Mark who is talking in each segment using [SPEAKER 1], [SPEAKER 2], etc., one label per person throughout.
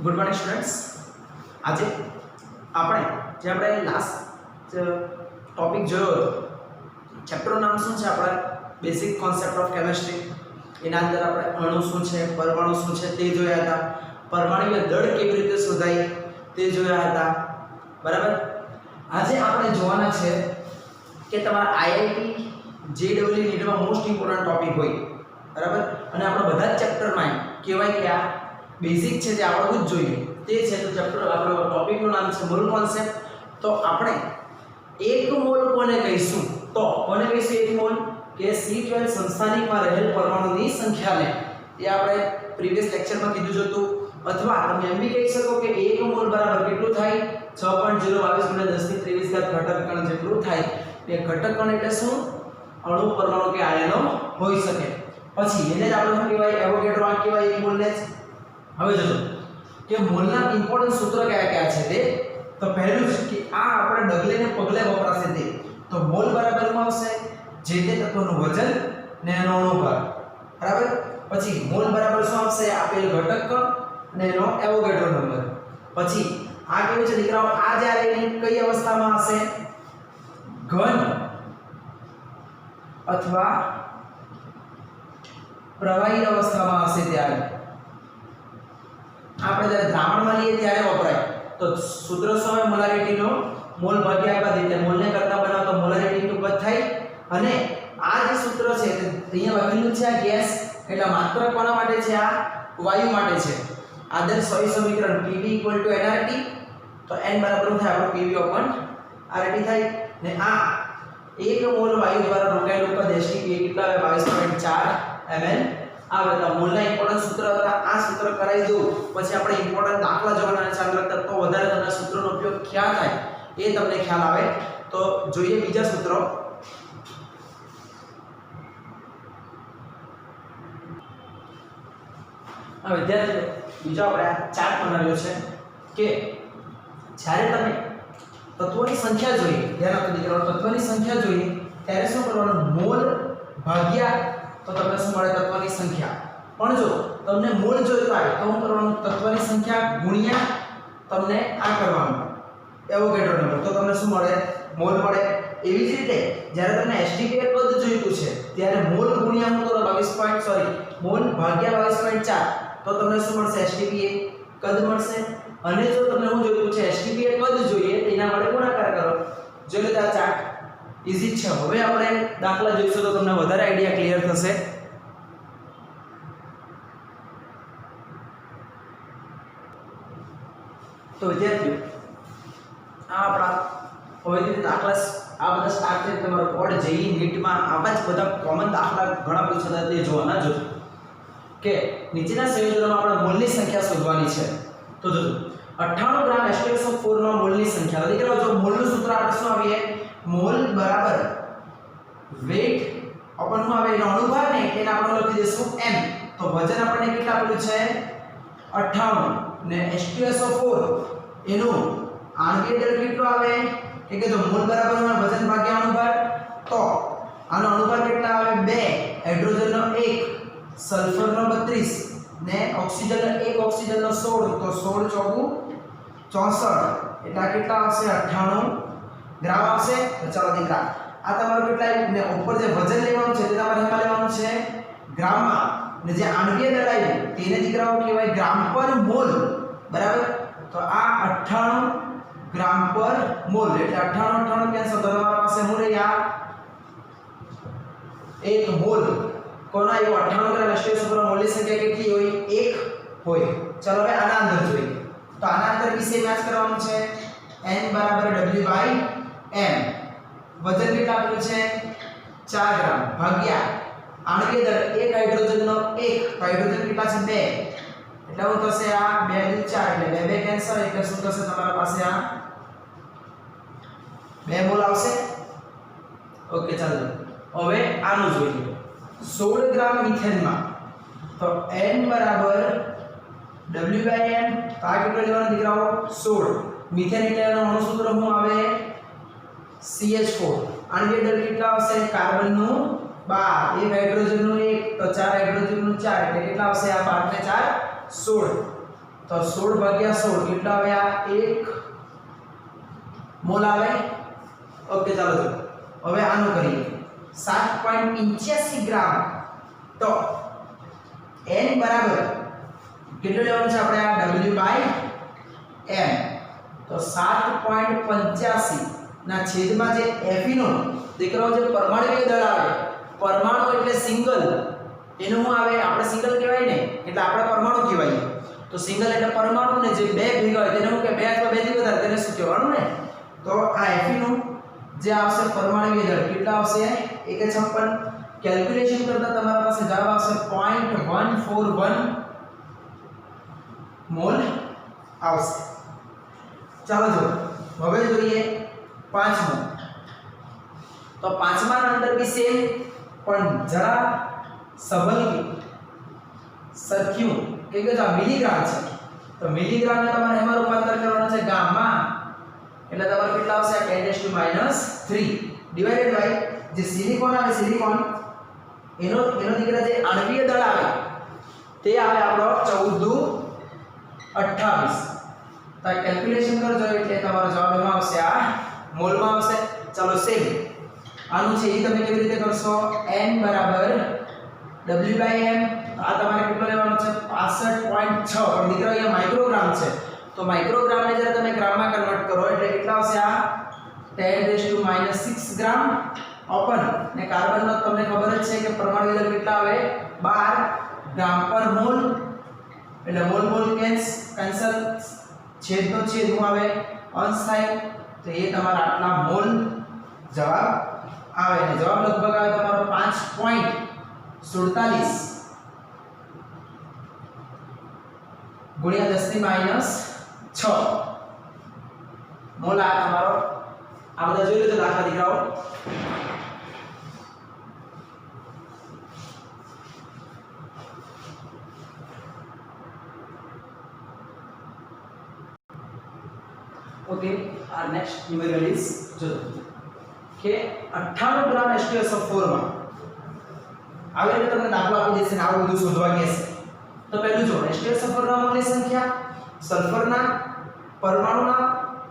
[SPEAKER 1] Good morning students. આજે આપણે last topic જોયો હતો, ચેપ્ટરનું નામ શું છે? આપણા બેસિક કોન્સેપ્ટ ઓફ કેમિસ્ટ્રી. એના અંદર આપણે અણુ શું છે, પરમાણુ શું છે તે જોયા હતા. પરમાણુય દળ કેવી રીતે શોધાય તે જોયા હતા. બરાબર. આજે આપણે જોવાના છે કે તમારા આઈઆઈટી જેડબલ્યુ નીટમાં મોસ્ટ ઇમ્પોર્ટન્ટ ટોપિક હોય. બરાબર. અને આપણા બધા જ ચેપ્ટરમાં કહેવાય કે આ બેઝિક છે તે આવડવું જ જોઈએ. તે છે તો ચેપ્ટર આપણો ટોપિકનું નામ છે મોલ કોન્સેપ્ટ. તો આપણે એક મોલ કોને કહીશું? તો કોને કહીશું એક મોલ? કે C12 સંસ્થાનિકમાં રહેલ પરમાણુની સંખ્યાને. એ આપણે પ્રીવિયસ લેક્ચરમાં કીધું જ હતું. અથવા તમે એમ બી કહી શકો કે એક મોલ બરાબર કેટલું થાય? 6.022 × 1023 ઘટક કણ જેટલું થાય. એ ઘટક કણ એટલે શું? અણુ, પરમાણુ કે આયનો હોઈ શકે. પછી એને જ આપણે શું કહેવાય? એવોગેડ્રો આ કહેવાય એક મોલને જ. હવે જોજો કે મોલના ઇમ્પોર્ટન્ટ સૂત્ર કયા કયા છે તે. તો પહેલું છે કે આ આપણે ડગલે ને પગલે વપરાશે તે. તો મોલ બરાબર શું આવશે? જે તે તત્વનું વજન ને એનો અણુભાર. બરાબર. પછી મોલ બરાબર શું આવશે? આપેલ ઘટક કણ અને એનો એવોગેડ્રો નંબર. પછી આ કેવું છે દીકરાઓ? આ જ્યારે એની કઈ અવસ્થામાં હશે? ઘન અથવા પ્રવાહી અવસ્થામાં હશે ત્યારે. આપણે જ્યારે દ્રાવણમાં લઈએ ત્યારે વપરાય. તો સૂત્ર શું હોય? મોલારિટીનો મોલ ભાગ્યા કદ. એટલે મોલને કરતા બનાવો તો મોલારિટી નું કદ થાય. અને આ જે સૂત્ર છે અહીંયા લખેલું છે આ ગેસ, એટલે માત્ર કોના માટે છે? આ વાયુ માટે છે. આદર્શ વાયુ સમીકરણ Pv nRT. તો n બરાબર થાય આપણો Pv RT થાય. ને આ 1 મોલ વાયુ દ્વારા રોકાયેલું કદ H2 કેટલા આવે? 22.4 ml આવે. તો મોલના ઇમ્પોર્ટન્ટ સૂત્ર હતા. આ સૂત્ર કરાવી દઉં પછી આપણે ઇમ્પોર્ટન્ટ દાખલા જોવાના છે. આગળ તો વધારે તમને સૂત્રનો ઉપયોગ ક્યાં થાય એ તમને ખ્યાલ આવે. તો જોઈએ બીજા સૂત્રો. હવે વિદ્યાર્થીઓ બીજો આપણે ચાર્ટ બનાવ્યો છે કે જ્યારે તમે તત્વોની સંખ્યા જોઈએ, ધ્યાન આપો દીકરાઓ, તત્વની સંખ્યા જોઈએ ત્યારે શું કરવાનું? મોલ ભાગ્યા તો તમને શું મળે? તત્વની સંખ્યા. પણ જો તમને મોલ જોઈતો હોય તો શું કરવાનું? તત્વની સંખ્યા ગુણ્યા તમને આ કરવાનું એવોગેડ્રો નંબર. તો તમને શું મળે? મોલ મળે. એવી જ રીતે જ્યારે તમને એસટીપી કદ જોઈતું છે ત્યારે મોલ ગુણ્યા હું કરો 22. મોલ ભાગ્યા 22.4 તો તમને શું મળશે? એસટીપી કદ મળશે. અને જો તમને હું જોઈતું છે એસટીપી કદ જોઈએ એના માટે ગુણાકાર કરો. જોઈ લો આ ચાર્ટ ઈઝી છે. હવે આપણે દાખલા જોઈશું તો તમને વધારે આઈડિયા ક્લિયર થશે. તો વિદ્યાર્થીઓ આ આપણા હવેથી દાખલા આ બધા સ્ટાર્ટ છે. તમારો કોડ જેઈ નીટમાં આવા જ બધા કોમન દાખલા ઘણા પૂછાતા તે જોવાના જો કે નીચેના સંયોજનોમાં આપણે મોલની સંખ્યા શોધવાની છે. તો જોજો 98 ગ્રામ H2SO4 નો મોલની સંખ્યા. દીકરાઓ જો મોલનું સૂત્ર આપણે શું આવીએ? મોલ બરાબર વેઇટ અપન શું આવે? એનો અણુભાર ને એને આપણે લખી દઈશું m. તો વજન આપણને કેટલા આપેલું છે? 98 ને H2SO4 એનું આણ્વિક દળ કેટલો આવે? કે જો મોલ બરાબર વજન ભાગ્યા અણુભાર. તો આનો અણુભાર કેટલા આવે? 2, હાઇડ્રોજનનો 1, સલ્ફરનો 32 ને ઓક્સિજનનો 1, ઓક્સિજનનો 16. તો 16 64 એટલે કેટલા આવશે? 98 ગ્રામ આવશે. તો ચાલો દીકરા આ તમારું કેટલા આવ્યું? ને ઉપર જે વજન લેવાનું છે તે તમારે એમાં લેવાનું છે ગ્રામમાં. ને જે આણ્વિક દળ આવ્યું તેને દીકરાઓ કહેવાય ગ્રામ પર મોલ. બરાબર. તો આ 98 ગ્રામ પર મોલ એટલે 98 કેન્સલ. તો તમારી પાસે હું રહી આ 1 મોલ કોના આવ્યો? 98 ગ્રામ H2SO4 મોલની સંખ્યા કેટલી હોય? 1 હોય. ચલો હવે આના અંદર જોઈએ. તો આના અંદર વિશે મેચ કરવાનું છે. n બરાબર W/m. વજન કેટલા આપેલું છે? 4 ગ્રામ ભાગ્યા આણ્વિક દળ 1, હાઇડ્રોજનનો 1. તો હાઇડ્રોજન કેટલા છે? 2. એટલે શું થશે? આ 2 × 4 એટલે 2 કેન્સલ. એટલે શું થશે તમારા પાસે? આ 2 મોલ આવશે. ઓકે ચાલો હવે આનું જોઈએ. 16 ગ્રામ મિથેનમાં. તો n બરાબર W/m. તો આ કેટલો લેવાનો દીકરાઓ? 16. મિથેન એટલે એનો અણુ સૂત્ર શું આવે? CH4. આણ્વિક દળ કેટલા આવશે? કાર્બનનું 12, એક હાઇડ્રોજનનું 1. તો 4 હાઇડ્રોજનનું 4 એટલે કેટલા આવશે? આ 12 ને 4 16. तो 16/16 કેટલા આવે આ 1 મોલ આવે ઓકે ચાલો જો હવે આનું કરીએ 7.85 ગ્રામ તો n બરાબર કેટલું લેવાનું છે આપણે આ W/m તો 7.85 ના છેદમાં જે Fe નો દીકરો જે પરમાણુય દળ આવે પરમાણુ એટલે સિંગલ એનું શું આવે આપણે સિંગલ કહેવાય ને એટલે આપણે પરમાણુ કહેવાય તો સિંગલ એટલે પરમાણુ ને જે બે ભેગા હોય તેને શું કે બે અથવા બે થી વધારે તેને શું કહેવાનું ને તો આ Fe નું જે આવશે પરમાણુય દળ કેટલા આવશે 156 કેલ્ક્યુલેશન કરતા તમારા પાસે જવાબ આવશે 0.141 મોલ આવશે ચાલો જો હવે જોઈએ પાંચમો તો પાંચમાના અંદર બી સેમ પણ જરા સંબંધી સરખ્યું કે જો મિલીગ્રામ છે તો મિલીગ્રામ ને તમારે એમાં રૂપાંતર કરવાનું છે ગામમાં એટલે તમારે કેટલા આવશે 10⁻³ ડિવાઇડેડ બાય જે સિલિકોન આવે સિલિકોન એનો દીકરા જે આણ્વીય દળ આવે તે આવે આપણો 14/28 તો કેલ્ક્યુલેશન કરજો એટલે તમારો જવાબ એમાં આવશે આ મોલમાં આવશે ચાલો સેમ આનું છે એ તમે કેવી રીતે કરશો n બરાબર W/m આ તમારે કેટલો લેવાનો છે 65.6 પણ મિત્રો અહીંયા માઇક્રોગ્રામ છે તો માઇક્રોગ્રામ ને જ્યારે તમે ગ્રામમાં કન્વર્ટ કરો એટલે કેટલા આવશે આ 10⁻6 ગ્રામ ઓપન ને કાર્બન નો તમને ખબર જ છે કે પરમાણુ દળ કેટલા આવે 12 ગ્રામ પર મોલ એટલે મોલ મોલ કેન્સલ છેદ નો છેદ શું આવે અંશ થાય તો એ તમારા આટલા મોલ જવાબ આવે ને જવાબ લગભગ આવે તમારો 5.47 ગુણ્યા 10⁻6 મોલ આ તમારો આ બધા જોઈ લેજો દાખલા દીકરાઓ Okay, our next numerical is जो કે 98 ગ્રામ H2SO4 માં આવી રીતે તમને દાખલો આપી દેશે ને આવું બધું શોધવા કહેશે તો પહેલું જો H2SO4 ના મોલની સંખ્યા સલ્ફરના પરમાણુના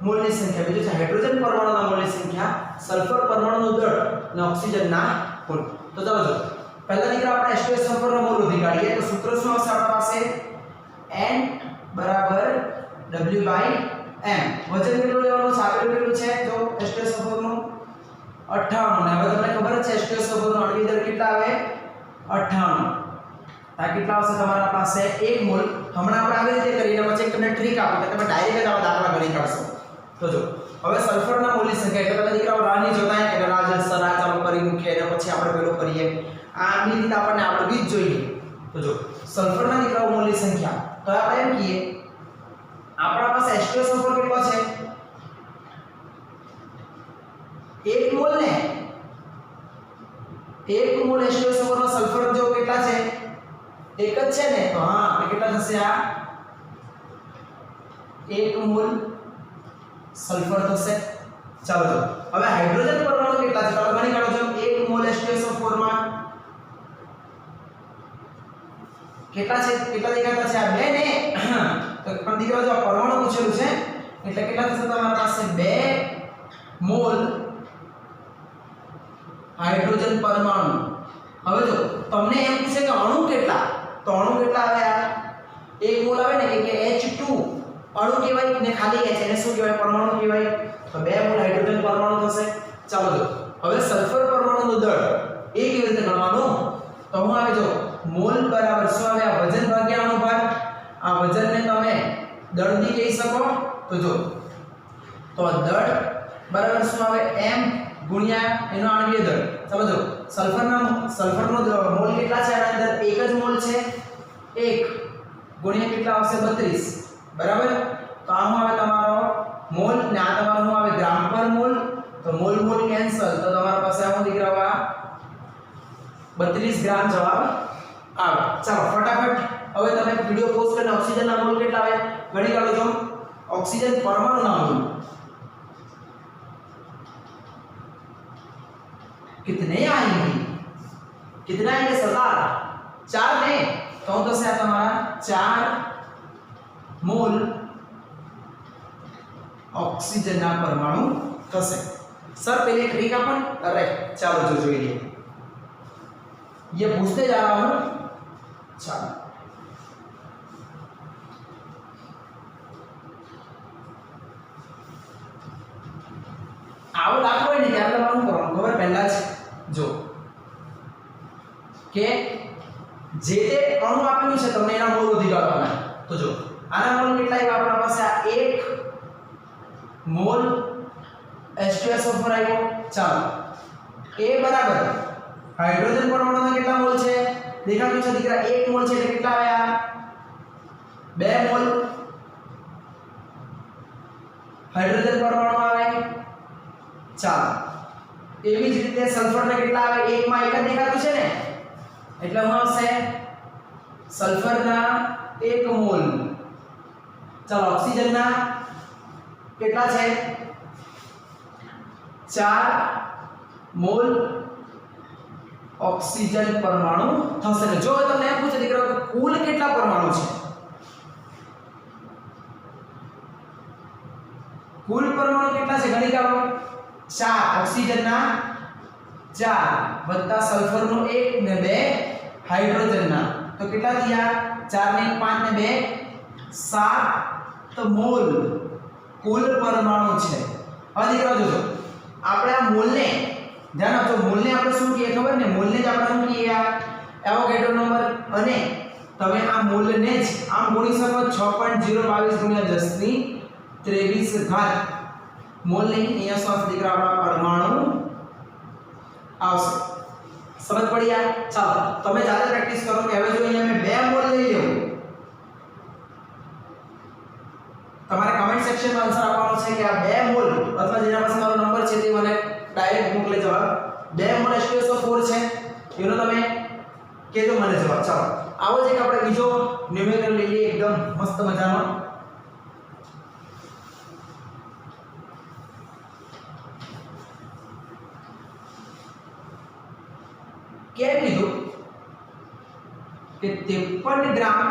[SPEAKER 1] મોલની સંખ્યા બીજું છે હાઇડ્રોજન પરમાણુના મોલની સંખ્યા સલ્ફર પરમાણુનો દળ અને ઓક્સિજનના મોલ તો ચાલો જો પહેલા દીકરા આપણે H2SO4 નો મોલ શોધી કાઢીએ તો સૂત્ર શું આવશે આપણા પાસે n બરાબર W/m વજન કેટલું લેવાનું છે આપેલું કેટલું છે જો H2SO4 નું 58 ને હવે તમને ખબર છે H2SO4 નો આણ્વિક દળ કેટલા આવે 58 આ કેટલા આવશે તમારા પાસે 1 મોલ હમણાં આપણે આવી રીતે કરીને પછી એક તમને ટ્રીક આપું કે તમે ડાયરેક્ટ જ આવા દાખલા ગણી કાઢશો તો જો હવે સલ્ફરના મોલની સંખ્યા એટલે પહેલા દીકરાઓ રાહ નહીં જોતા કે રાહ સરા ચાલુ કરી મૂકીએ અને પછી આપણે પેલો કરીએ આની રીતે આપણને આવડવી જ જોઈએ તો જો સલ્ફરના દીકરાઓ મોલની સંખ્યા તો આપણે એમ કહીએ આપણા પાસે H2SO4 કેટલો છે 1 મોલ ને 1 મોલ H2SO4 નો સલ્ફર જો કેટલા છે એક જ છે ને તો હા તો કેટલા થશે આ 1 મોલ સલ્ફર થશે ચાલો હવે હાઇડ્રોજન પરમાણુ કેટલા છે ચાલો ગણી કાઢો જો 1 મોલ H2SO4 માં કેટલા છે કેટલા દેખાતા છે આ બે ને તો પણ દીકરા જો પરમાણુ પૂછેલું છે એટલે કેટલા થશે તમારા પાસે 2 મોલ હાઇડ્રોજન પરમાણુ હવે જો તમને એમ પૂછે કે અણુ કેટલા તો અણુ કેટલા આવે આ 1 મોલ આવે ને કે H2 અણુ કહેવાય ને ખાલી H એને શું કહેવાય પરમાણુ કહેવાય તો 2 મોલ હાઇડ્રોજન પરમાણુ થશે ચાલો જો હવે સલ્ફર પરમાણુનું દળ એ કેવી રીતે ગણવાનું તો હું આવે જો મોલ બરાબર શું આવે આ વજન ભાગ્યા અણુભાર આ વજનને તમે દળ બી કહી શકો તો જો તો દળ બરાબર શું આવે m ગુણ્યા એનો આણ્વીય દળ ચાલો જો સલ્ફરનો મોલ કેટલા છે આના અંદર એક જ મોલ છે 1 ગુણ્યા કેટલા આવશે 32 બરાબર તો આ શું આવે તમારો મોલ ને આ તમારો શું આવે ગ્રામ પર મોલ તો મોલ મોલ કેન્સલ તો તમારા પાસે આવું દીકરાવા 32 ગ્રામ જવાબ આવે ચાલો ફટાફટ હવે તમે વિડિયો પોઝ કરીને ઓક્સિજનના મોલ કેટલા આવે ગણી કાઢો જો ઓક્સિજન પરમાણુના મોલ कितने आएंगे कितना आएंगे सरदार 4 ने तो से तुम्हारा 4 मोल ऑक्सीजन ना परमाणु थशे। सर पहले ट्रिक अपन अरे चलो जो જોઈ लिए ये पूछते जा रहा हूं। चलो આવો દાખલો હોય ને ત્યારે તમારું કરવાનું ખબર પહેલા જ જો કે જે તે અણુ આપેલું છે તમને એના મોલ શોધી કાઢવાના। તો જો આના મોલ કેટલા આવ્યા આપણા પાસે આ 1 મોલ H2SO4 આવ્યો। ચાલો A બરાબર હાઇડ્રોજન પરમાણુના કેટલા મોલ છે દેખાતું છે દીકરા 1 મોલ છે એટલે કેટલા આવ્યા 2 મોલ હાઇડ્રોજન પરમાણુ આવે। ચાલો એવી જ રીતે સલ્ફરના કેટલા આવે 1 માં 1 જ દેખાતું છે ને એટલે શું આવશે સલ્ફરના 1 મોલ। ચાલો ઓક્સિજનના કેટલા છે 4 મોલ ऑक्सीजन परमाणु थशे। जो તમને એમ પૂછે દીકરા કે કુલ કેટલા પરમાણુ છે કુલ પરમાણુ કેટલા છે ગણી કાઢો 4 ઓક્સિજન ના 4 વત્તા સલ્ફર નો 1 ને 2 હાઇડ્રોજન ના તો કેટલા થયા 4 ને 5 ને 2 7 મોલ કુલ પરમાણુ છે। હવે દીકરા જોજો આપણે આ મોલને ધ્યાન આપજો મોલને આપણે શું કહીએ ખબર ને મોલને જ આપણે શું કહીએ એવોગાડ્રો નંબર અને તમે આ મોલને જ આમ ગુણી શકો 6.022 ગુણ્યા 10 ની 23 ઘાત મોલને અહીંયા શું આવશે દીકરા આપણા પરમાણુ આવશે। સમજ પડી આ ચાલો તમે જાતે પ્રેક્ટિસ કરો કે હવે જો અહીંયા મેં 2 મોલ લઈ લઉં તમારે કમેન્ટ સેક્શનમાં આન્સર આપવાનો છે કે આ 2 મોલ અથવા જેના પાસે મારો નંબર છે તે મને डायरेक्ट मोकले जवाब 2 मोल H2SO4 છે એનો તમે કેજો મને જવાબ। ચાલો આવો જ એક આપણે બીજો ન્યુમેરિકલ લઈ લઈએ એકદમ મસ્ત મજાનો। કેમ કીધું કે 53 ગ્રામ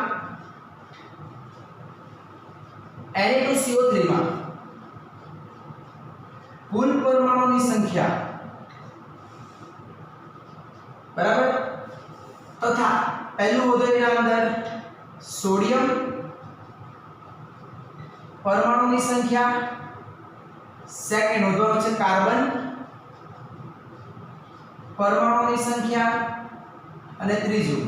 [SPEAKER 1] Na2CO3 માં कुल परमाणु की संख्या बराबर तथा पहलू होते अंदर सोडियम परमाणु की संख्या सेकंड होतो है कार्बन परमाणु की संख्या અને ત્રીજું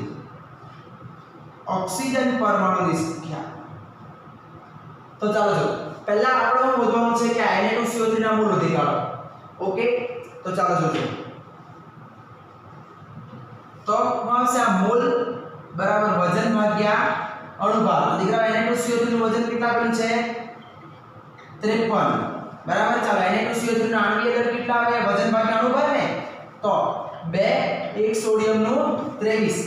[SPEAKER 1] ऑक्सीजन परमाणु की संख्या। तो चलो जो पहला આપણે શોધવાનું છે કે Na2CO3 ના મોલ શોધી કાઢો। ઓકે તો ચાલો જોઈએ તો આવશે આ મોલ બરાબર વજન ભાગ્યા અણુભાર। દીકરા Na2CO3 નું વજન કેટલા આપેલું છે 53 બરાબર। ચાલો Na2CO3 નો આણ્વીય દળ કેટલા આવે વજન ભાગ્યા અણુભાર ને તો 2 1 સોડિયમ નું 23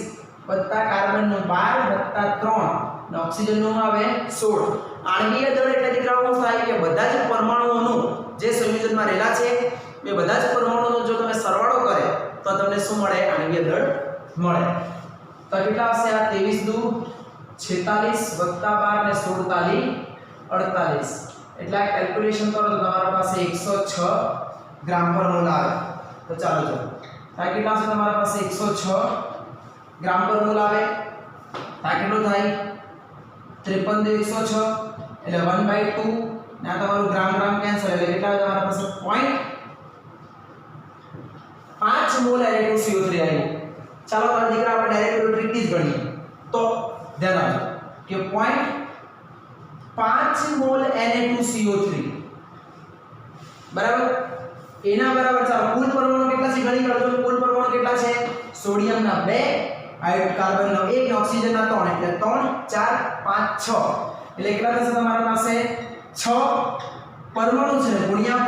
[SPEAKER 1] વત્તા કાર્બન નું 12 વત્તા 3 અને ઓક્સિજન નું આવે 16। આણ્વીય દળ એટલે દીકરાઓ શું થાય કે બધા જ પરમાણુઓનું જે સંયોજનમાં રહેલા છે એ બધા જ પરમાણુઓનો જો તમે સરવાળો કરે તો તમને શું મળે આણ્વીય દળ મળે। તો કેટલા આવશે આ 23 દુ 46 વત્તા 12 ને 16 તાલી 48 એટલે આ કેલ્ક્યુલેશન કરો તો તમારા પાસે 106 ગ્રામ પર મોલ આવે। તો ચાલો જો આ કેટલા છે તમારા પાસે 106 ગ્રામ પર મોલ આવે। આ કેટલું થાય 53 106 એટલે 1/2 ને આ તમારું ગ્રામ ગ્રામ કેન્સલ એટલે કેટલા તમારા પાસે 0.5 મોલ Na2CO3 આવ્યું। ચાલો મારા દીકરા આપણે ડાયરેક્ટ ટ્રીક જ ગણીએ તો ધ્યાન આપજો કે 0.5 મોલ Na2CO3 બરાબર એના બરાબર ચાલો કુલ પરમાણુ કેટલા છે ગણી કાઢો। કુલ પરમાણુ કેટલા છે સોડિયમ ના 2 કાર્બન નો 1 ને ઓક્સિજન ના 3 એટલે 3 4 5 6 એટલે કેટલા થશે તમારા પાસે 6 પરમાણુ છે ગુણ્યા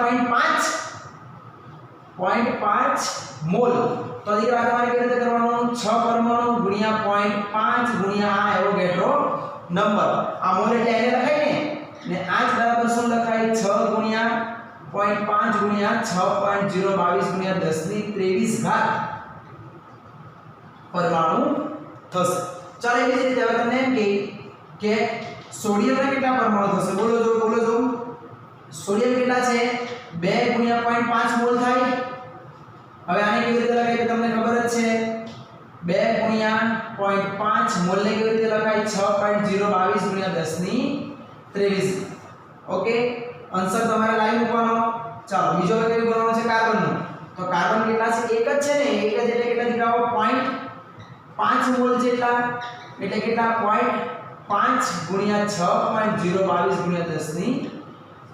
[SPEAKER 1] 0.5 મોલ। તો દીકરા તમારે કેવી રીતે કરવાનું 6 પરમાણુ ગુણ્યા 0.5 ગુણ્યા આ એવોગાડ્રો નંબર। આ મોલ એટલે એને લખાય ને આ જ બરાબર શું લખાય 6 ગુણ્યા 0.5 ગુણ્યા 6.022 ગુણ્યા 10 ની 23 ઘાત પરમાણુ થશે। ચાલો એવી જ રીતે હવે તમને એમ કે સોડિયમના કેટલા પરમાણુ થશે? બોલો જો સોડિયમ કેટલા છે? 2 * 0.5 મોલ થાય. હવે આને કેવી રીતે લખાય તો તમને ખબર જ છે. 2 * 0.5 મોલ ને કેવી રીતે લખાય? 6.022 × 1023. ઓકે, આન્સર તમારે લાઈન મૂકવાનો. ચાલો બીજો હવે કેવું બનાવવાનો છે? કાર્બનનું. તો કાર્બન કેટલા છે? એક જ છે ને, એક જ એટલે કેટલા દીકરાઓ? 0.5 મોલ જેટલા. એટલે કેટલા? 0.5 × 6.022 ×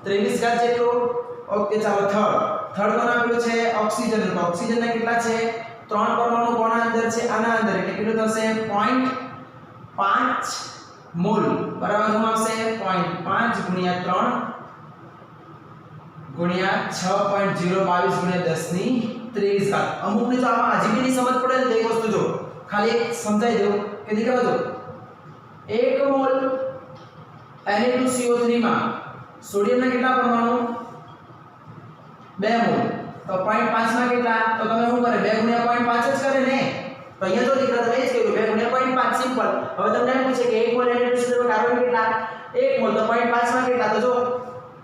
[SPEAKER 1] 1023 જેટલો. ઓકે, ચાલો થર્ડ કોણ આપેલું છે? ઓક્સિજન. તો ઓક્સિજનના કેટલા છે? 3 પરમાણુ કોના અંદર છે? આના અંદર. એટલે કેટલું થશે? 0.5 મોલ બરાબર શું આવશે? 0.5 × 3 × 6.022 × 1023. અમુકને તો આમાં હજી બી નહીં સમજ પડે ને, એક વસ્તુ જો ખાલી એક સમજાઈ દઉં કે દીકરા જો 1 મોલ Na2CO3 માં સોડિયમના કેટલા પરમાણુ? 2 મોલ. તો 0.5 માં કેટલા? તો તમે શું કરે? 2 × 0.5 જ કરે ને. તો અહીંયા જો દીકરા તમે જ કર્યું 2 × 0.5 સિમ્પલ. હવે તમને એમ પૂછે કે 1 મોલ Na2CO3 કાર્બન કેટલા? 1 મોલ. તો 0.5 માં કેટલા? તો જો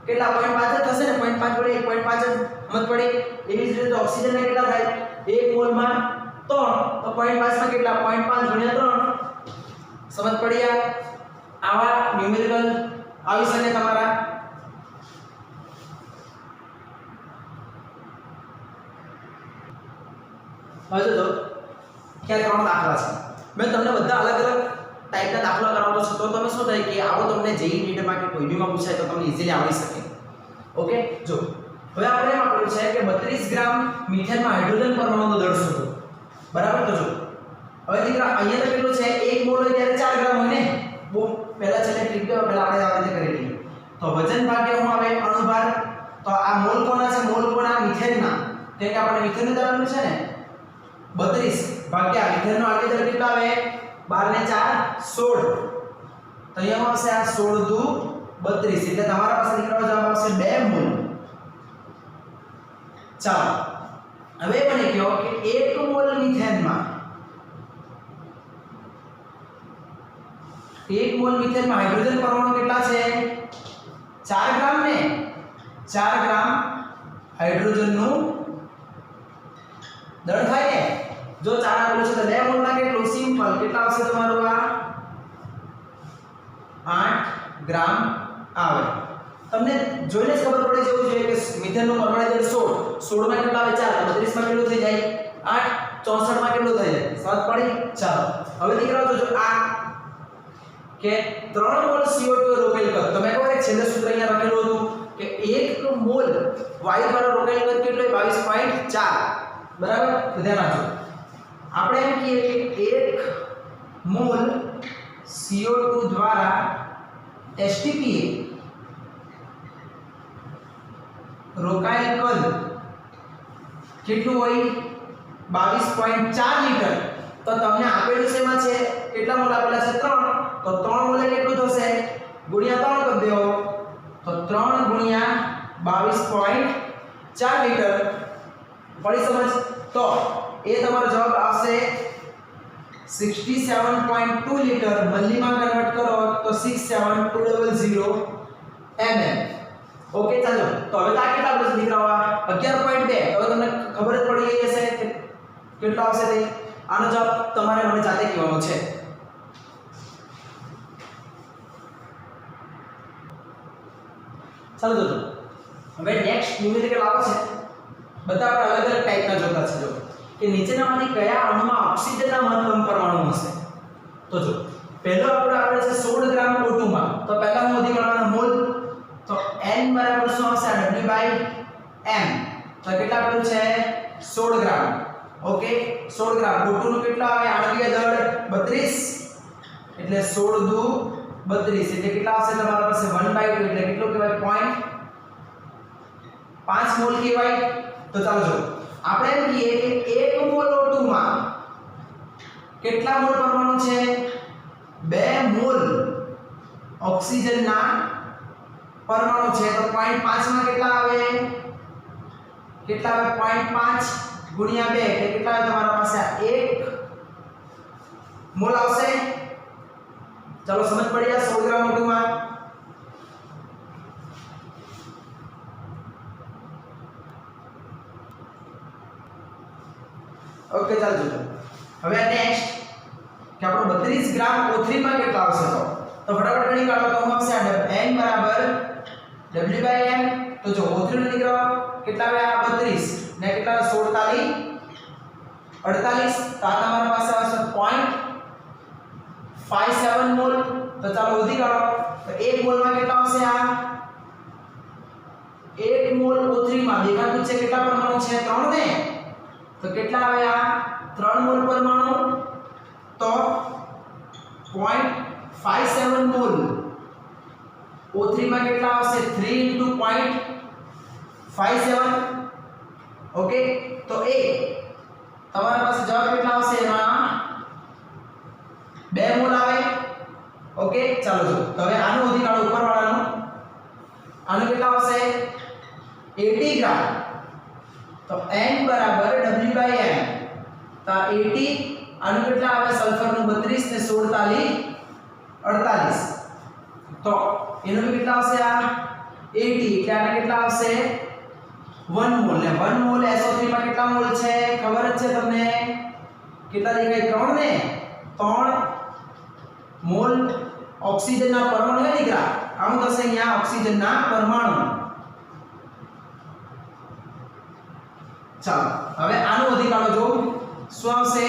[SPEAKER 1] કેટલા? 0.5 જ થશે ને. 0.5 વડે 1.5 જ મત પડે. એવી જ રીતે તો ઓક્સિજન ને કેટલા થાય? 1 મોલ માં 3. તો 0.5 માં કેટલા? 0.5 × 3. સમજ પડી? આવા ન્યુમેરિકલ આવી શકે તમારા. હવે જો કે 3 દાખલા છે. મેં તમને બધા અલગ અલગ ટાઈપના દાખલા કરાવતો છું. તો તમે શું થાય કે આવો તમને જેઈ નીટમાં કે કોઈ બીમાં પૂછાય તો તમને ઈઝીલી આવડી શકે. ઓકે, જો હવે આપણે એમ આપેલું છે કે 32 ગ્રામ મિથેનમાં હાઇડ્રોજન પરમાણુનો દળ શોધો. બરાબર? તો જો હવે દીકરા અહીંયા તો કેટલું છે? 1 મોલ હોય ત્યારે 4 ગ્રામ હોય ને. બહુ પહેલા છેલ્લે ટ્રીક દો, પહેલા આપણે આ રીતે કરી લઈએ. તો વજન ભાગ્યા શું આવે? અણુભાર. તો આ મોલ કોના છે? મોલ કોના? મિથેનના. તો કે આપણે મિથેનનું દાખલું છે ને 32 ભાગ્યા મિથેનનો આર્ય દળ કેટલા આવે? 12 ને 4 16. તો અહીંયા આવશે આ 16 દુ 32. એટલે તમારા પાસે દીકરાઓ જવાબ આવશે 2 મોલ. ચાલો હવે મને કહો કે 1 મોલ મિથેનમાં 1 મોલ મિથેનમાં હાઇડ્રોજન પરમાણુ કેટલા છે? 4 ગ્રામ ને. 4 ગ્રામ હાઇડ્રોજનનું દળ થાય ને. જો 4 આપેલું છે તો 2 મોલ માં કેટલું? સિમ્પલ. કેટલા આવશે તમારું? આ 8 ગ્રામ આવે. તમને જોઈને જ ખબર પડી જવું જોઈએ કે મિથેનનું પરમાણુ દળ 16 માં કેટલા આવે? 4. 32 માં કેટલું થઈ જાય? 8. 64 માં કેટલું થઈ જાય? 7 પડી. ચાલો હવે દીકરાઓ જોજો આ કે 3 મોલ CO2 રોકેલ કદ. તમે ખબર એક છેલ્લે સૂત્ર અહીંયા લખેલું હતું કે 1 મોલ વાયુ દ્વારા રોકેલ કદ કેટલો? 22.4. બરાબર? તો ધ્યાન રાખજો. આપણે એમ કહીએ કે 1 મોલ CO2 દ્વારા STPA રોકાયેલ કદ કેટલું હોય? 22.4 લિટર. તો તમને આપેલું છે એમાં છે કેટલા મોલ આપેલા છે? 3. તો 3 મોલે કેટલું થશે? ગુણ્યા 3 કરી દેવો. તો 3 ગુણ્યા 22.4 લિટર. પડી સમજ? તો એ તમારો જવાબ આવશે 67.2 લિટર. મલ્લીમાં કન્વર્ટ કરો તો 67200 mm. ઓકે, ચાલો તો હવે આ કેટલા આવશે દીકરાઓ? 11.2. હવે તમને ખબર જ પડી ગઈ હશે કે કેટલો આવશે તે. આનો જવાબ તમારે મને જાતે કહેવાનો છે. ચાલો દોસ્તો હવે નેક્સ્ટ ન્યુમેરિકલ આવે છે. બધા આપણે અલગ અલગ ટાઈપના જોતા છે. જો કે નીચેનામાંથી કયા અણુમાં ઓક્સિજનના મહત્તમ પરમાણુ હશે? તો જો પહેલો આપણે આવે છે 16 ગ્રામ O2 માં. તો પહેલા હું નોંધી કાઢવાનો મોલ. તો n બરાબર શું આવશે? W/m. તો કેટલા આપેલું છે? 16 ગ્રામ. ઓકે, 16 ગ્રામ. O2 નું કેટલા આવે? આણ્વિક દળ 32. એટલે 16 દુ 32. એટલે કેટલા આવશે તમારા પાસે? 1/2. એટલે કેટલું કહેવાય? 0.5 મોલ કહેવાય. તો ચાલો જો આપણે એમ કહીએ કે 1 મોલ O2 માં કેટલા મોલ પરમાણુ છે? 2 મોલ ઓક્સિજનના પરમાણુ છે. તો 0.5 માં કેટલા આવે? કેટલા આવે? 0.5 ગુણ્યા 2 એટલે કેટલા આવે તમારા પાસે? 1 મોલ આવશે. चलो समझ पड़ी आ 16 ग्राम O2 માં ओके ચાલો જો હવે નેક્સ્ટ કે આપણો 32 ગ્રામ O3 માં કેટલા આવશે તો ફટાફટ ગણી કાઢો તો આવશે n બરાબર W/m તો જો O3 નો નીકળો કેટલા આવે આ 32 ને કેટલા 16 તાલી 48 તો આ તમારા પાસે આવશે 0.57 મોલ તો ચાલો ઉધી કાઢો તો 1 મોલ માં કેટલા આવશે આ 1 મોલ O3 માં દેખાતું છે કેટલા પરમાણુ છે 3 ને तो કેટલા આવે આ 3 મોલ પરમાણુ તો 0.57 મોલ O3 માં કેટલા આવશે 3 * 0.57 ઓકે તો એ તમારા પાસે જવાબ કેટલા આવશે એમાં 2 મોલ આવે ઓકે ચાલો જો તો હવે આનો ઉધી કાઢો ઉપરવાળાનો આનો કેટલા આવશે 80 ગ્રામ तो n बराबर W/m तो 80 આનું કેટલા આવે સલ્ફર નું 32 ને 16 તાલી 48 તો એનો કેટલા આવશે આ 80 એટલે આના કેટલા આવશે 1 મોલ ને 1 મોલ SO3 માં કેટલા મોલ છે ખબર જ છે તમને કેટલા દેખાય 3 ને 3 મોલ ઓક્સિજન ના પરમાણુ હે દીકરા આવું થશે અહીંયા ઓક્સિજન ના પરમાણુ ચાલો હવે આનો અધિક કાઢો જો શું આવશે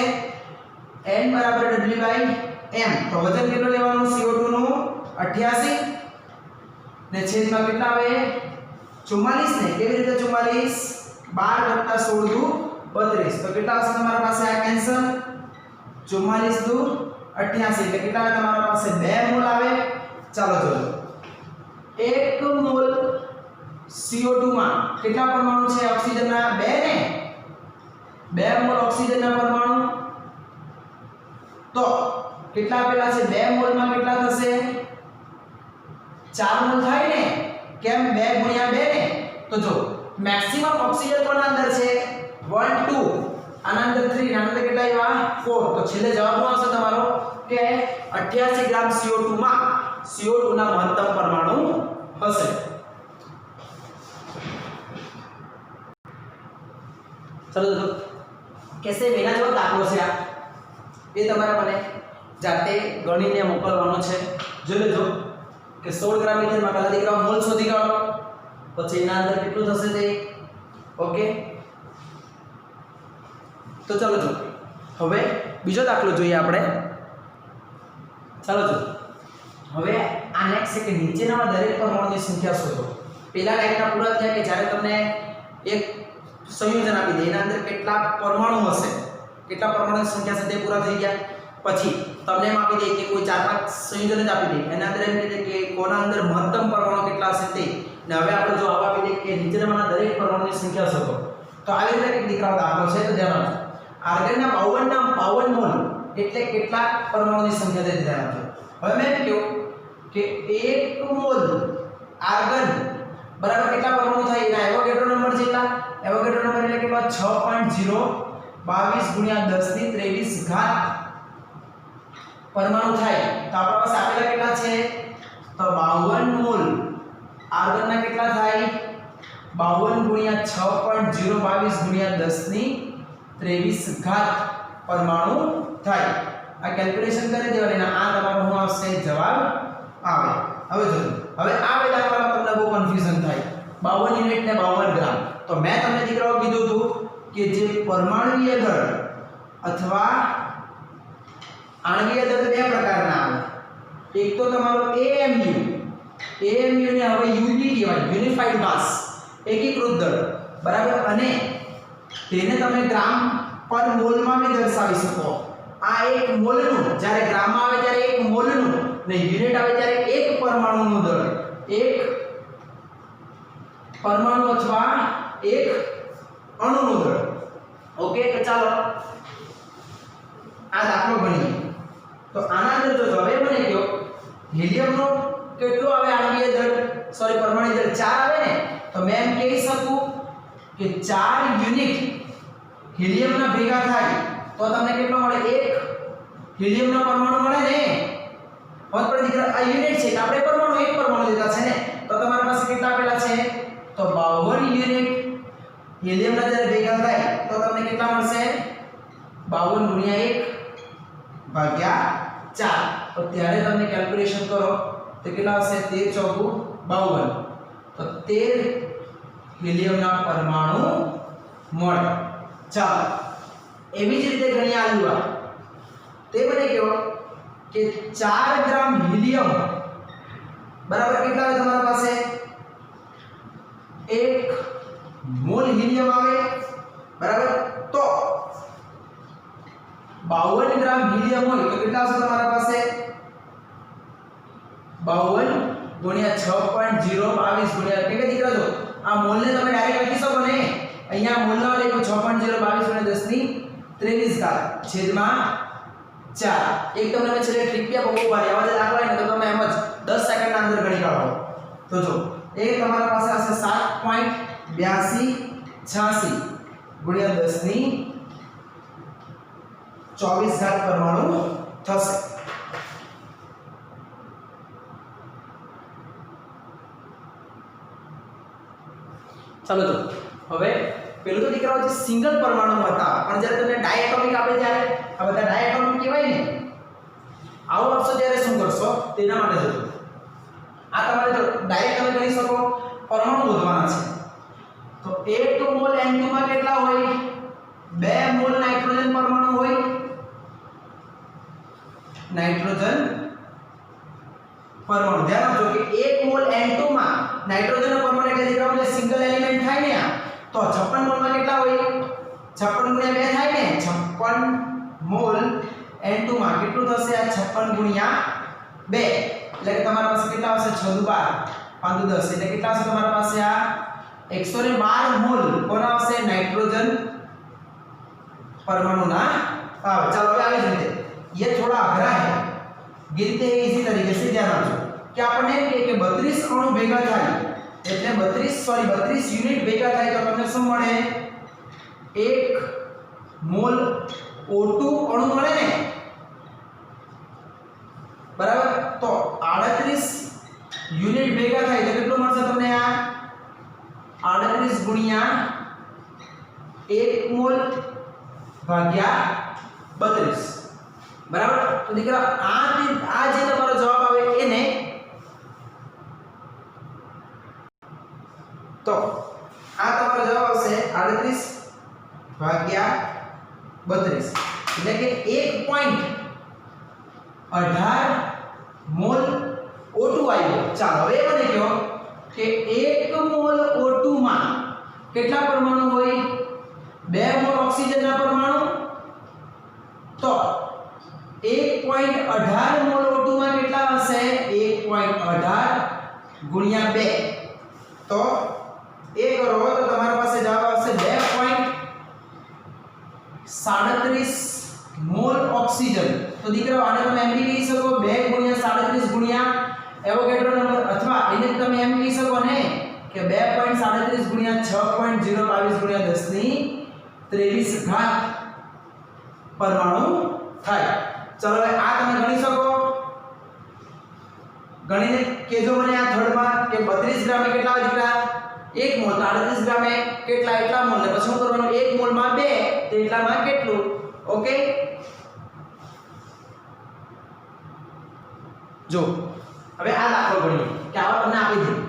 [SPEAKER 1] n બરાબર W/m તો વજન કેટલું લેવાનું CO2 નું 88 ને છેદમાં કેટલા આવે 44 ને કેવી રીતે 44 12 + 16 દુ 32 તો કેટલા આવશે તમારા પાસે આ કેન્સલ 44 દુ 88 એટલે કેટલા આવે તમારા પાસે 2 મોલ આવે ચાલો જોજો 1 મોલ CO2 માં કેટલા પરમાણુ છે ઓક્સિજન ના 2 ને 2 મોલ ઓક્સિજન ના પરમાણુ તો કેટલા આપેલા છે 2 મોલ માં કેટલા થશે 4 મોલ થાય ને કેમ 2 * 2 ને તો જો મેક્સિમમ ઓક્સિજન કોના અંદર છે 1 2 આના અંદર 3 આના અંદર કેટલા આવ્યા 4 તો છેલ્લે જવાબ શું આવશે તમારો કે 88 ગ્રામ CO2 માં CO2 ના મહત્તમ પરમાણુ હશે चलो तो कैसे मेना जो दाखलो છે આ એ તમારે મને જાતે ગણીને મોકલવાનો છે જોઈ લેજો કે 16 ગ્રામ ઇથેન માં પહેલા દીકરા મોલ શોધી કાઢો પછી એના અંદર કેટલું થશે તે ઓકે તો ચાલો જો હવે બીજો દાખલો જોઈએ આપણે ચાલો જો હવે આ નેક્સ્ટ છે કે નીચેના દરેક પરમાણુની સંખ્યા શોધો પહેલા લાઈનના પૂરા થયા કે જ્યારે તમને એક संयोजन આપી દે એના અંદર કેટલા પરમાણુ હશે કેટલા પરમાણુની સંખ્યા છે તે પૂરા થઈ ગયા પછી તમને એમ આપી દે કે કોઈ 4-5 સંયોજન જ આપી દે એના અંદર એમ કહે કે કોના અંદર મહત્તમ પરમાણુ કેટલા હશે તે ને હવે આપણે જો આવા આપી દે કે નીચેનામાંના દરેક પરમાણુની સંખ્યા શોધો તો આવી રીતે એક દીકરાઓ દાખલો છે તો ધ્યાન રાખજો આર્ગનના 52 મોલ એટલે કેટલા પરમાણુની સંખ્યા તે ધ્યાન રાખજો હવે મેં કહ્યું કે 1 મોલ આર્ગન બરાબર કેટલા પરમાણુ થાય એના એવોગેડ્રો નંબર જેટલા એવોગેડ્રો નંબર એટલે કેટલો 6.022 * 1023 ઘાત પરમાણુ થાય તો આપણા પાસે આપેલા કેટલા છે તો 52 મોલ આર્ગનના કેટલા થાય 52 * 6.022 * 1023 ઘાત પરમાણુ થાય આ કેલ્ક્યુલેશન કરી દેવાના આ તમારો શું આવશે જવાબ આવે હવે જો હવે આ બે દાખલામાં તમને બહુ કન્ફ્યુઝન થાય 52 યુનિટ ને 52 ગ્રામ તો મેં તમને દીકરાઓ કીધું હતું કે જે પરમાણુય દળ અથવા આણ્વીય દળ બે પ્રકારના આવે એક તો તમારો AMU ને હવે યુનિટ કહેવાય યુનિફાઈડ માસ એકીકૃત દળ બરાબર અને તેને તમે ગ્રામ પર મોલમાં બી દર્શાવી શકો આ એક મોલનું જ્યારે ગ્રામ આવે ત્યારે એક મોલનું ને યુનિટ આવે ત્યારે એક પરમાણુનું દળ એક પરમાણુ અથવા એક અણુનું દળ ઓકે તો ચાલો આ દાખલો ગણીએ તો આના અંદર જો હવે મને કહો હિલિયમનો કેટલો આવે આણ્વીય દળ સોરી પરમાણુ દળ 4 આવે ને તો મેં એમ કહી શકું કે 4 યુનિટ હિલિયમના ભેગા થાય તો તમને કેટલો મળે એક હિલિયમનો પરમાણુ મળે ને હવે પર દીકરા આ યુનિટ છે કે આપણે પરમાણુ એક પરમાણુ લીધા છે ને તો તમારી પાસે કેટલા આપેલા છે તો 52 યુનિટ હિલિયમના જ્યારે ભેગા થાય તો તમને કેટલા મળશે 52 * 1 ભાગ્યા 4 તો ત્યારે તમે કેલ્ક્યુલેશન કરો તો કેટલા આવશે 13 ચોકુ 52 તો 13 હિલિયમના પરમાણુ મળે ચાલો એવી જ રીતે ગણી આલુઆ તે મને કહો કે 4 ગ્રામ હિલિયમ બરાબર કેટલા આવે તમારા પાસે 1 મોલ હિલિયમ આવે બરાબર તો 52 ગ્રામ હિલિયમ હોય તો કેટલા આવશે તમારા પાસે 52 ગુણ્યા 6.022 ગુણ્યા કે દીકરા જો આ મોલને તમે ડાયરેક્ટ લખી શકો ને અહીંયા મોલનો લખ્યો 6.022 ગુણ્યા 10 ની 23 ઘાત છેદમાં 4 એક તમને મેં છેલ્લે ટ્રીક બહુ ભારી આવા જે દાખલા હોય ને તો તમે એમ જ 10 સેકન્ડના અંદર ગણી કાઢો તો જો એક તમારા પાસે હશે 7.8286 ગુણ્યા 10 ની 24 ઘાત પરમાણુ થશે ચાલો તો હવે પેલું તો દીકરાઓ જે સિંગલ પરમાણુ હતા પણ જ્યારે તમને ડાયએટોમિક આપે ત્યારે આ બધા ડાયએટોમિક કહેવાય ને આવું આપશો ત્યારે શું કરશો તેના માટે જજો આ તમારે જો ડાયરેક્ટ તમે ગણી શકો પરમાણુ શોધવાના છે તો 1 મોલ N2 માં કેટલા હોય 2 મોલ નાઇટ્રોજન પરમાણુ હોય નાઇટ્રોજન પરમાણુ ધ્યાન આપજો કે 1 મોલ N2 માં નાઇટ્રોજનનો પરમાણુ એટલે દીકરાઓ જે સિંગલ એલિમેન્ટ થાય ને તો 56 મોલ માં કેટલા હોય 56 ગુણ્યા 2 થાય ને 56 મોલ N2 માં કેટલું થશે આ 56 ગુણ્યા 2 એટલે કે તમારા પાસે કેટલા આવશે 6 * 12 5 * 10 એટલે કેટલા આવશે તમારા પાસે આ 112 મોલ કોના આવશે નાइट्रोजन परमाणु ना चलो अभी आगे चलते ये थोड़ा अघरा है गिनते हैं इसी तरीके से ध्यान रखो कि आपने के 32 अणु भेगा થાય એટલે 32 યુનિટ ભેગા થાય તો તમને શું મળે 1 મોલ O2 અણુ મળે ને બરાબર તો 38 યુનિટ ભેગા થાય તો કેટલું મળશે તમને આ 38 ગુણ્યા 1 મોલ ભાગ્યા 32 બરાબર તો દીકરા આ જે તમારો જવાબ આવે એને તો આ તમારો જવાબ આવશે 38 ભાગ્યા 32 એટલે કે 1.18 મોલ O2 આવ્યો ચાલો હવે મને કહો કે 1 મોલ O2 માં કેટલા પરમાણુ હોય 2 મોલ ઓક્સિજનના પરમાણુ તો 1.18 મોલ O2 માં કેટલા હશે 1.18 ગુણ્યા 2 તો એ કરો તો તમારી પાસે જવાબ આવશે 2.37 મોલ ઓક્સિજન તો દીકરાઓ આને તમે એમ કહી શકો 2 ગુણ્યા 37 ગુણ્યા એવોગેડ્રો નંબર અથવા એને તમે એમ કહી શકો ને કે 2.37 ગુણ્યા 6.022 ગુણ્યા 10 ની 23 ઘાત પરમાણુ થાય ચલો હવે આ તમે ગણી શકો ગણીને કેજો મને આ થર્ડમાં કે 32 ગ્રામે કેટલા આવે દીકરા 1 મોલ 38 ગ્રામે કેટલા એટલા મોલ ને પછી શું કરવાનું 1 મોલ માં 2 તો એટલામાં કેટલું ઓકે જો હવે આ દાખલો ગણીએ કે આવા તમને આપી દીધું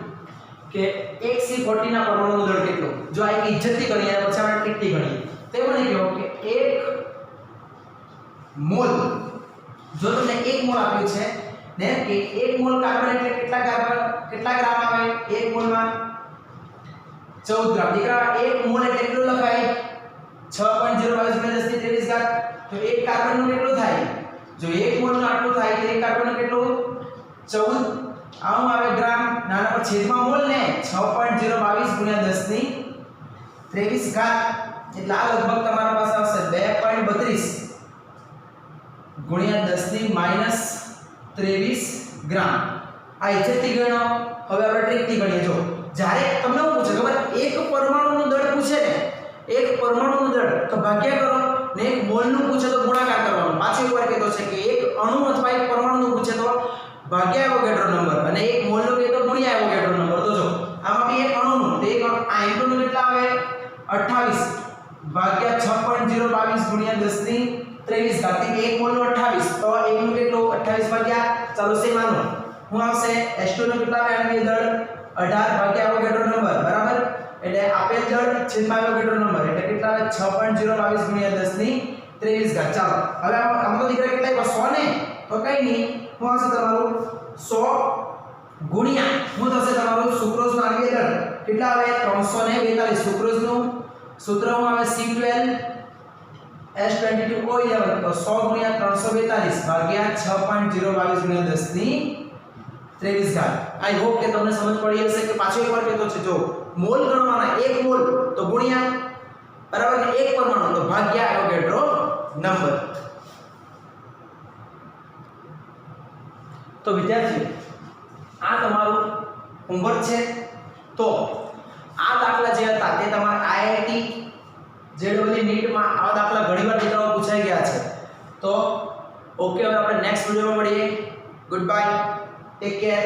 [SPEAKER 1] કે 1C40 ના પરમાણુનો દળ કેટલો જો આ એક ઇજ્જતથી ગણીએ અને પછી આપણે ટ્રીકથી ગણીએ તો મને કહો કે 1 મોલ જો તમને 1 મોલ આપ્યું છે ને કે 1 મોલ કાર્બન એટલે કેટલા ગ્રામ આવે 1 મોલમાં 14 ગ્રામ દીકરા 1 મોલ એટલે કેટલું લખાય 6.022 * 10 ની 23 ઘાત તો 1 કાર્બન નું કેટલું થાય જો 1 મોલ નું આટલું થાય તો 1 કાર્બન નું કેટલું 14 આવું આવે ગ્રામ નાના પર છેદમાં મોલ ને 6.022 * 10 ની 23 ઘાત એટલે આ લગભગ તમારા પાસે આવશે 2.32 ગુણ્યા 10 ની -23 ગ્રામ આ ઇજ્જતથી ગણો હવે આપણે ટ્રીકથી ગણીએ જો જ્યારે તમને હું પૂછે ખબર એક પરમાણુનું દળ પૂછે ને એક પરમાણુનું દળ તો ભાગ્યા કરો ને એક મોલનું પૂછે તો ગુણાકાર કરવાનો પાછો એકવાર કહેતો છે કે એક અણુ અથવા એક પરમાણુનું પૂછે તો ભાગ્યા એવોગેડ્રો નંબર અને 1 મોલનો કે તો ગુણ્યા એવોગેડ્રો નંબર. તો જો આમાં બી એક અણુનું તો એક આ એટમનું કેટલા આવે 28 ભાગ્યા 6.022 ગુણ્યા 10 ની 23 ઘાત. 1 મોલનો 28 તો 1 નું કેટલું 28 ભાગ્યા ચાલો સે માનો હું આવશે H2 નો કેટલા આવે આની દળ 18 ભાગ્યા એવોગેડ્રો નંબર બરાબર. એટલે આપેલ દળ છેદમાં એવોગેડ્રો નંબર એટલે કેટલા આવે 6.022 ગુણ્યા 10 ની 23 ઘાત. ચાલો હવે આમાં તો દીકરા કેટલા આવ્યા 100 ને તો કઈ નહીં હું આવશે તમારું 100 ગુણ્યા હું થશે તમારું સુક્રોઝનું આણ્વિક દળ કેટલા આવે 342. સુક્રોઝનું સૂત્ર હું આવે C12H22O11 તો 100 ગુણ્યા 342 ભાગ્યા 6.022 ગુણ્યા 10 ની 23 ઘાત. આઈ હોપ કે તમને સમજ પડી હશે કે પાછો એકવાર કહેતો છે જો મોલ ગણવાના 1 મોલ તો ગુણ્યા બરાબર ને 1 પરમાણુ તો ભાગ્યા એવોગેડ્રો નંબર. તો વિદ્યાર્થીઓ આ તમારું હોમવર્ક છે. તો આ દાખલા જે હતા તે તમારા આઈઆઈટી જેડબલઈ નીટમાં આવા દાખલા ઘણીવાર દીકરાઓ પૂછાઈ ગયા છે. તો ઓકે હવે આપણે નેક્સ્ટ વિડિયોમાં મળીએ. Good bye, take care.